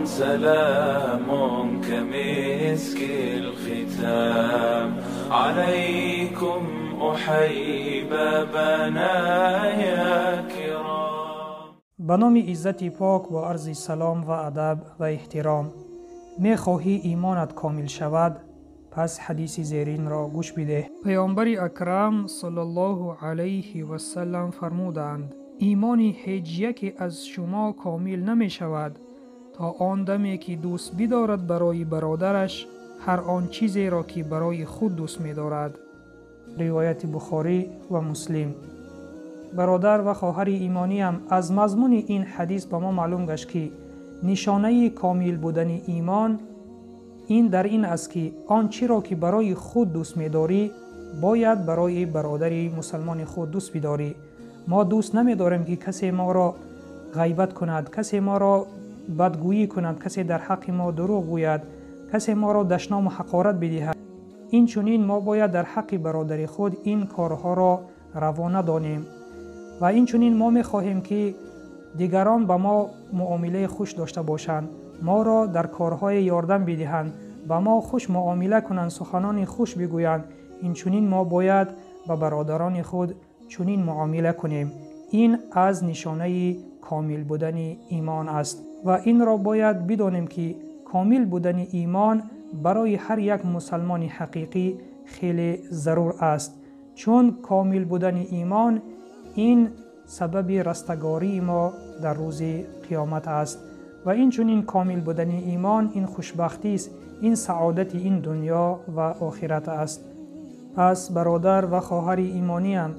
سلام كمسك الختام عليكم أحيي بنايا كرام. به نام عزت پاک با عرض سلام و ادب و احترام. می خواهی ایمانت کامل شود؟ پس حدیث زیرین را گوش بده. پیامبر اکرم صلی الله علیه و سلم فرمودند: ایمان هیچ یکی از شما کامل نمی شود تا آن دمی که دوست بدارد برای برادرش هر آن چیزی را که برای خود دوست می دارد. روایت بخاری و مسلم. برادر و خواهر ایمانی هم از مضمون این حدیث به ما معلوم گشت که نشانه کامل بودن ایمان این در این است که آنچه را که برای خود دوست می داری باید برای برادر مسلمان خود دوست بداری. ما دوست نمی داریم که کسی ما را غیبت کند، کسی ما را بدگویی کند، کسی در حق ما دروغ گوید، کسی ما را دشنام و حقارت بدهد. این چنین ما باید در حق برادر خود این کارها را روا ندانیم و این چنین ما می خواهیم که دیگران با ما معامله خوش داشته باشند، ما را در کارهای یاردن بدهند، با ما خوش معامله کنند، سخنان خوش بگویند. این چنین ما باید با برادران خود چنین معامله کنیم. این از نشانه کامل بودن ایمان است و این را باید بدانیم که کامل بودن ایمان برای هر یک مسلمان حقیقی خیلی ضرور است، چون کامل بودن ایمان این سبب رستگاری ما در روز قیامت است و این چنین کامل بودن ایمان این خوشبختی است، این سعادت این دنیا و آخرت است. پس برادر و خواهر ایمانی هم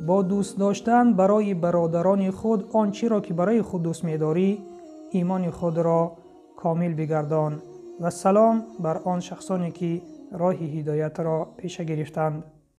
با دوست داشتن برای برادران خود آنچه را که برای خود دوست می‌داری ایمان خود را کامل بگردان و سلام بر آن شخصانی که راه هدایت را پیش گرفتند.